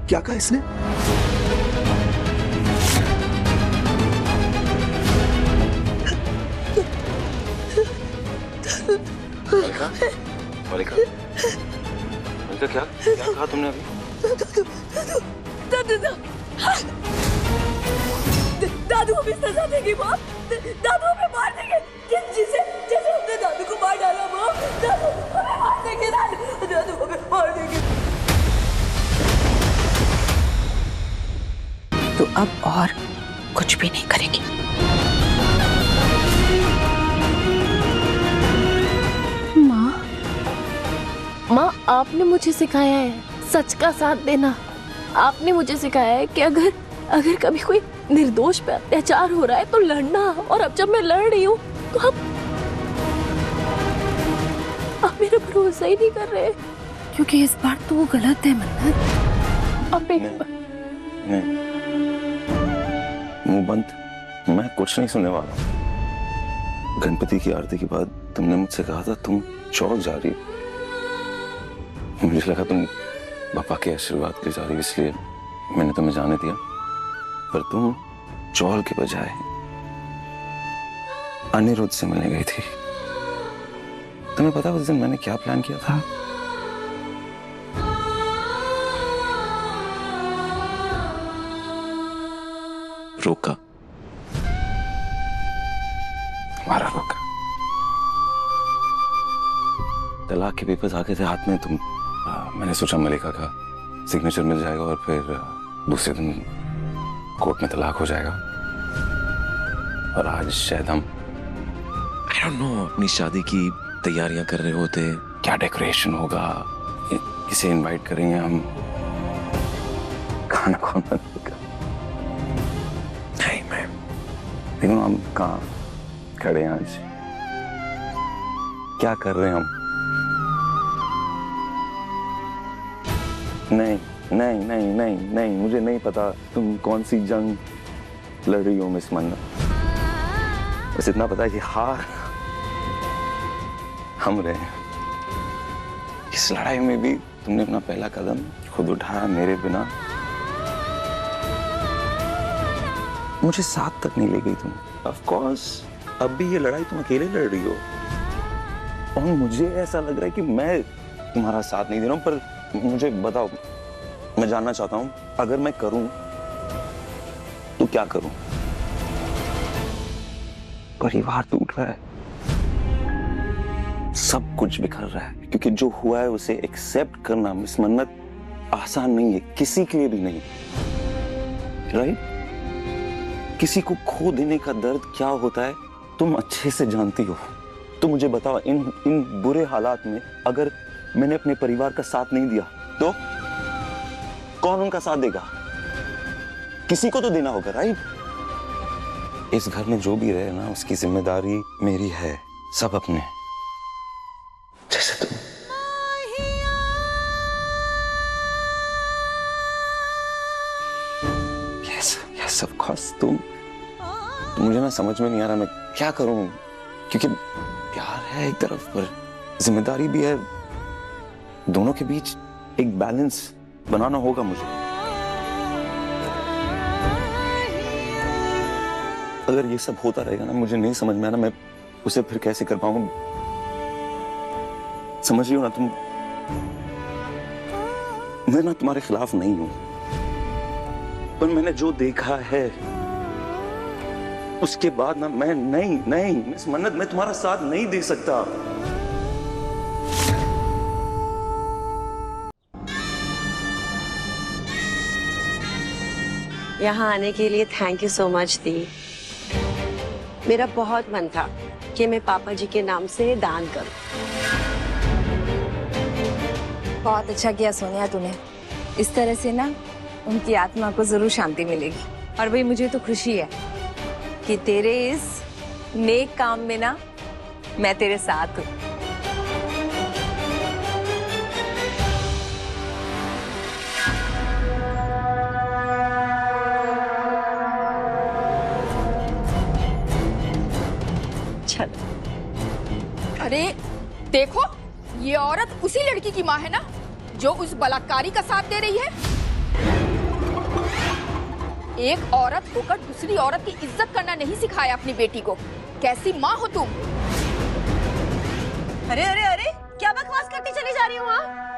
क्या कहा इसने? मलिका, मलिका, मलिका क्या क्या कहा तुमने अभी? दादू हमें सजा देंगे माँ, दादू हमें मार देंगे, जैसे जैसे हमने दादू को मार डाला माँ, दादू हमें मार देंगे, दादू हमें मार देंगे। तो अब और कुछ भी नहीं करेंगे। माँ, आपने मुझे सिखाया है सच का साथ देना। आपने मुझे सिखाया है कि अगर कभी कोई निर्दोष पे अत्याचार हो रहा है तो लड़ना। और अब जब मैं लड़ रही हूँ तो आप मेरा भरोसा ही नहीं कर रहे। क्योंकि इस बार तो वो गलत है मन्नत। आप नहीं, मुंह बंद, मैं कुछ नहीं सुनने वाला। गणपति की आरती के बाद तुमने मुझसे कहा था तुम चौक जा रही हो। मुझे लगा तुम पापा के आशीर्वाद के जा रही हो, इसलिए मैंने तुम्हें जाने दिया। पर तुम चौल के बजाय अनिरुद्ध से मिलने गई थी। तुम्हें पता उस दिन मैंने क्या प्लान किया था? रोका, हमारा रोका। तलाक के पेपर्स आ गए थे हाथ में। मैंने सोचा मलिका का सिग्नेचर मिल जाएगा और फिर दूसरे दिन कोर्ट में तलाक हो जाएगा। और आज शायद हम आई डोंट नो अपनी शादी की तैयारियां कर रहे होते। क्या डेकोरेशन होगा, किसे इनवाइट करेंगे हम, खाना कौन बनाएगा। नहीं, मैं देखो हम कहाँ खड़े हैं आज, क्या कर रहे हैं हम। नहीं नहीं नहीं नहीं नहीं, मुझे नहीं पता तुम कौन सी जंग लड़ रही हो मिस मन्नत। बस इतना पता है कि हार हम रहे हैं। इस लड़ाई में भी तुमने अपना पहला कदम खुद उठाया मेरे बिना। मुझे साथ तक नहीं ले गई तुम। ऑफ कोर्स अब भी ये लड़ाई तुम अकेले लड़ रही हो और मुझे ऐसा लग रहा है कि मैं तुम्हारा साथ नहीं दे रहा हूं। पर मुझे बताओ, मैं जानना चाहता हूं, अगर मैं करूं तो क्या करूं? परिवार टूट रहा है, सब कुछ बिखर रहा है, क्योंकि जो हुआ है उसे एक्सेप्ट करना मिस मन्नत आसान नहीं है, किसी के लिए भी नहीं। राइट? किसी को खो देने का दर्द क्या होता है तुम अच्छे से जानती हो। तो मुझे बताओ, इन बुरे हालात में अगर मैंने अपने परिवार का साथ नहीं दिया तो कौन उनका साथ देगा? किसी को तो देना होगा, राइट? इस घर में जो भी रहे ना, उसकी जिम्मेदारी मेरी है, सब अपने। जैसे तुम। यस ऑफ कोर्स तुम। मुझे ना समझ में नहीं आ रहा मैं क्या करूं, क्योंकि प्यार है एक तरफ पर जिम्मेदारी भी है। दोनों के बीच एक बैलेंस बनाना होगा मुझे। अगर ये सब होता रहेगा ना, मुझे नहीं समझ में आना मैं उसे फिर कैसे कर पाऊंगा। समझ रही हो ना तुम? मैं ना तुम्हारे खिलाफ नहीं हूं, पर मैंने जो देखा है उसके बाद ना मैं नहीं मिस मन्नत, मैं तुम्हारा साथ नहीं दे सकता। यहाँ आने के लिए थैंक यू सो मच दी। मेरा बहुत मन था कि मैं पापा जी के नाम से दान करूं। बहुत अच्छा किया सोनिया तूने। इस तरह से ना उनकी आत्मा को जरूर शांति मिलेगी। और भाई मुझे तो खुशी है कि तेरे इस नेक काम में ना मैं तेरे साथ हूँ। अच्छा लगा। अरे देखो, ये औरत उसी लड़की की माँ है ना जो उस बलात्कारी का साथ दे रही है। एक औरत होकर दूसरी औरत की इज्जत करना नहीं सिखाया अपनी बेटी को। कैसी माँ हो तुम? अरे अरे अरे, क्या बकवास करती चली जा रही हो?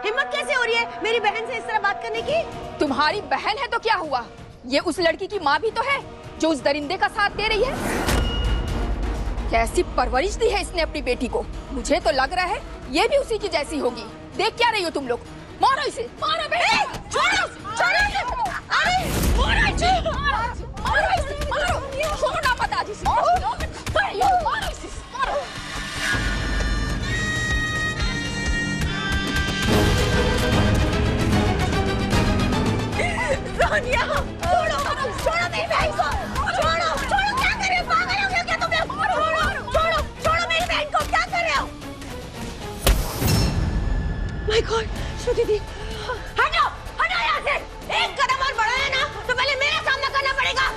हिम्मत कैसे हो रही है मेरी बहन से इस तरह बात करने की? तुम्हारी बहन है तो क्या हुआ, ये उस लड़की की माँ भी तो है जो उस दरिंदे का साथ दे रही है। कैसी परवरिश दी है इसने अपनी बेटी को। मुझे तो लग रहा है ये भी उसी की जैसी होगी। देख क्या रही हो तुम लोग? मारो इसे, मारो बेटे। छोड़ो, छोड़ो इसे। अरे मारो इसे, मारो इसे, मारो। छोड़ना मत आज इसे। मारो इसे, मारो। सोनिया, छोड़ो, छोड़ो मेरी बहन को। छोड़ो, छोड़ो, क्या कर रहे हो? पागल हो गए क्या तुम लोग? छोड़ो, छोड़ो, छोड़ो मेरी बहन को, क्या कर रहे हो? माय गॉड, श्रुति दी, हटो, हटो यहाँ से। एक कदम और बढ़ाया ना तो पहले मेरा सामना करना पड़ेगा।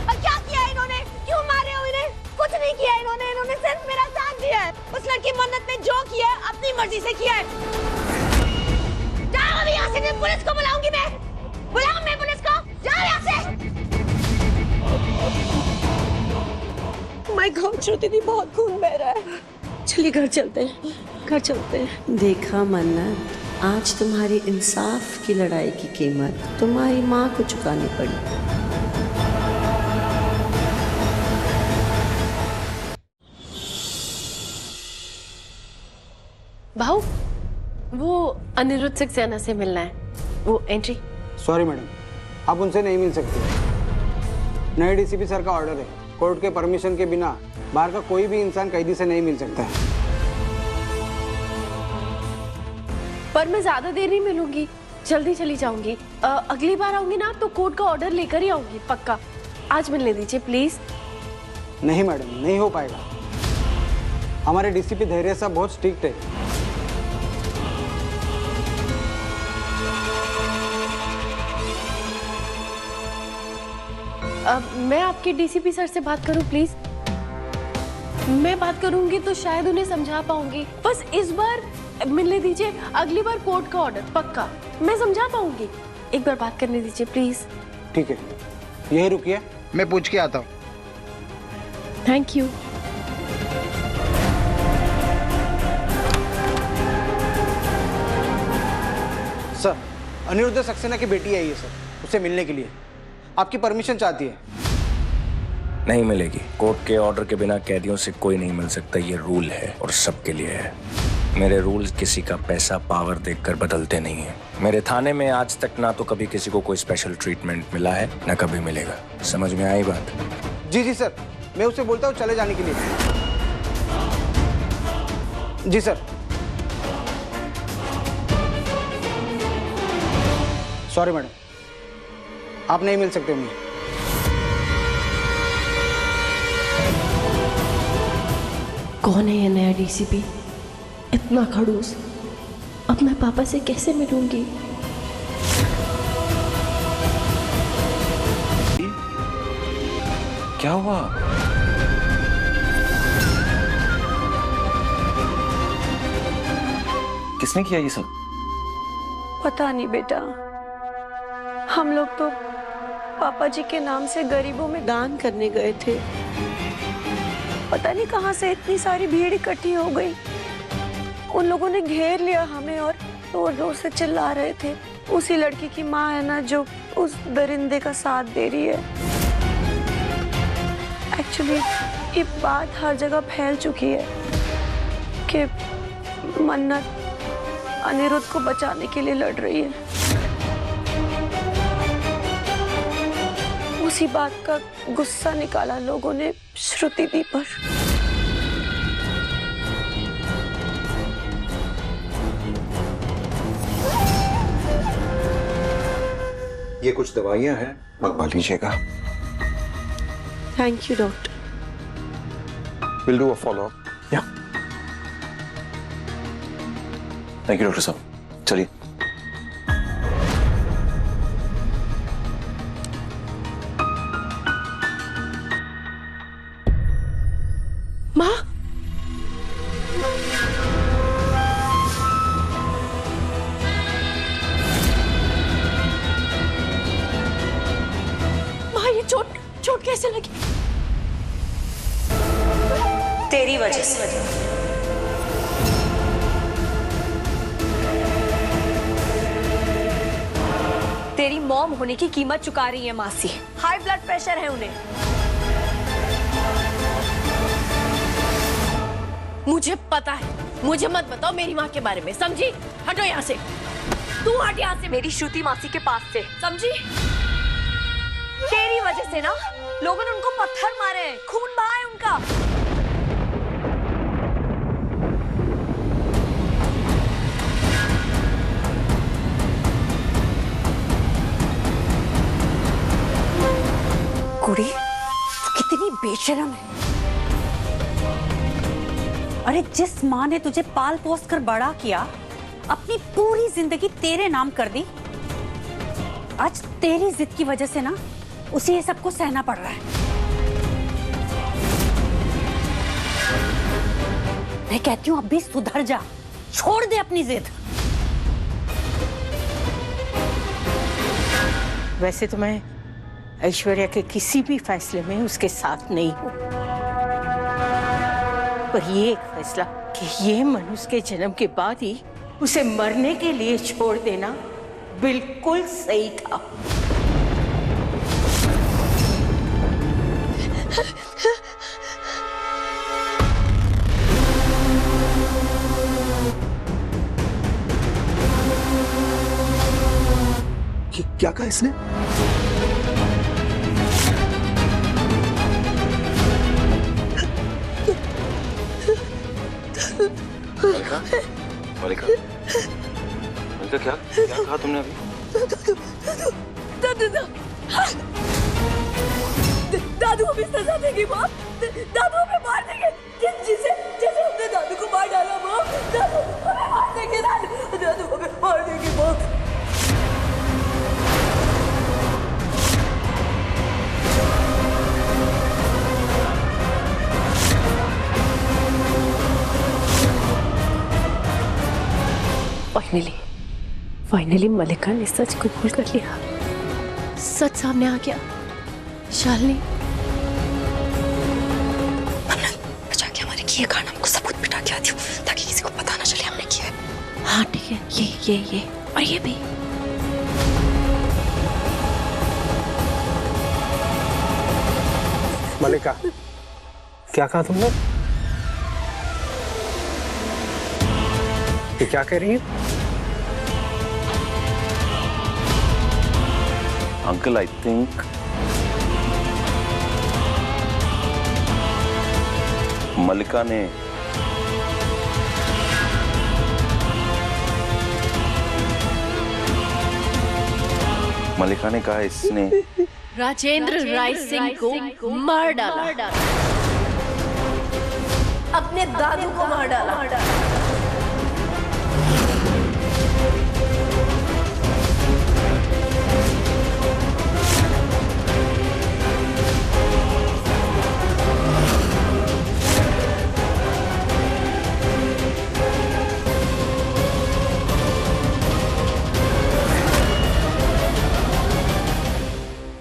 और क्या किया इन्होंने? क्यों मारे हो इन्हें? कुछ नहीं किया इन्होंने, इन्होंने सिर्फ मेरा साथ दिया है। उस लड़की मन्नत ने जो किया है अपनी मर्जी से किया है। जाओ अभी यहाँ से, मैं पुलिस को बुलाऊंगी। मैं बुलाऊं मैं पुलिस को? जाओ यहाँ से। माय गॉड, श्रुति दी, बहुत खून बह रहा है। चलिए घर चलते हैं, घर चलते हैं। देखा मन्नत, आज तुम्हारी इंसाफ की लड़ाई की कीमत तुम्हारी माँ को चुकानी पड़ी। भाऊ, वो अनिरुद्ध सक्सेना से मिलना है, वो एंट्री। सॉरी मैडम, आप उनसे नहीं मिल सकते। नए डीसीपी सर का ऑर्डर है, कोर्ट के परमिशन के बिना बाहर का कोई भी इंसान कैदी से नहीं मिल सकता है। पर मैं ज्यादा देर नहीं मिलूंगी, जल्दी चली जाऊंगी। अगली बार आऊंगी ना तो कोर्ट का ऑर्डर लेकर ही आऊंगी, पक्का। आज मिलने दीजिए प्लीज। नहीं मैडम, नहीं हो पाएगा। हमारे डीसीपी धैर्य साहब बहुत स्ट्रिक्ट है। मैं आपके डीसीपी सर से बात करूं प्लीज? मैं बात करूंगी तो शायद उन्हें समझा पाऊंगी। बस इस बार मिलने दीजिए, अगली बार कोर्ट का ऑर्डर पक्का। मैं समझा पाऊंगी, एक बार बात करने दीजिए प्लीज। ठीक है, यही रुकिए, मैं पूछ के आता हूँ। Thank you. Sir, Aniruddh Saxena की बेटी आई है सर, उससे मिलने के लिए आपकी परमिशन चाहती है। नहीं मिलेगी। कोर्ट के ऑर्डर के बिना कैदियों से कोई नहीं मिल सकता, ये रूल है और सबके लिए है। मेरे रूल्स किसी का पैसा पावर देखकर बदलते नहीं हैं। मेरे थाने में आज तक ना तो कभी किसी को कोई स्पेशल ट्रीटमेंट मिला है, ना कभी मिलेगा। समझ में आई बात? जी जी सर, मैं उसे बोलता हूँ चले जाने के लिए। जी सर। सॉरी मैडम, आप नहीं मिल सकते मुझे। कौन है ये नया डीसीपी? इतना खड़ूस। अब मैं पापा से कैसे मिलूंगी? क्या हुआ? किसने किया ये सब? पता नहीं बेटा, हम लोग तो पापा जी के नाम से गरीबों में दान करने गए थे। पता नहीं कहां से इतनी सारी भीड़ इकट्ठी हो गई। उन लोगों ने घेर लिया हमें और जोर जोर से चिल्ला रहे थे। उसी लड़की की माँ है ना जो उस दरिंदे का साथ दे रही है। एक्चुअली ये बात हर जगह फैल चुकी है कि मन्नत अनिरुद्ध को बचाने के लिए लड़ रही है। उसी बात का गुस्सा निकाला लोगों ने श्रुति दी पर। ये कुछ दवाइयां हैं, मंगवा लीजिएगा। Thank you doctor. We'll do a follow-up. Yeah. Thank you doctor साहब, चलिए। कैसे लगी? तेरी वजह से। तेरी मॉम होने की कीमत चुका रही है मासी। हाई ब्लड प्रेशर है उन्हें। मुझे पता है, मुझे मत बताओ मेरी माँ के बारे में, समझी? हटो यहाँ से, तू हट यहाँ से मेरी श्रुति मासी के पास से, समझी? तेरी वजह से ना लोगों ने उनको पत्थर मारे हैं, खून बहा है उनका। कुड़ी, तू कितनी बेशरम है। अरे जिस माँ ने तुझे पाल पोस कर बड़ा किया, अपनी पूरी जिंदगी तेरे नाम कर दी, आज तेरी जिद की वजह से ना उसे ये सबको सहना पड़ रहा है। मैं कहती हूँ अब भी सुधर जा, छोड़ दे अपनी जिद। वैसे तो मैं ऐश्वर्या के किसी भी फैसले में उसके साथ नहीं हूँ, पर ये एक फैसला कि ये मनुष्य के जन्म के बाद ही उसे मरने के लिए छोड़ देना बिल्कुल सही था। क्या कहा इसने? मलिका, मलिका, मलिका क्या कहा तुमने अभी? दादू हमें सजा देगी माँ। दादू हमें मार देंगे, जैसे हमने दादू को मार डाला माँ। दादू हमें मार देंगे, दादू हमें मार देंगे माँ। फाइनली मलिका ने सच कबूल कर लिया, सच सामने आ गया। शालिनी बचा के हमारे किए कारण हमको सबूत मिटा के आती हूँ, ताकि किसी को पता ना चले हमने किया है। हाँ ठीक है, ये और ये भी। मलिका, क्या कहा तुमने? ये क्या कह रही है? अंकल, आई थिंक मलिका ने कहा इसने राजेंद्र राय सिंह को मार डाला, अपने दादू को मार डाला।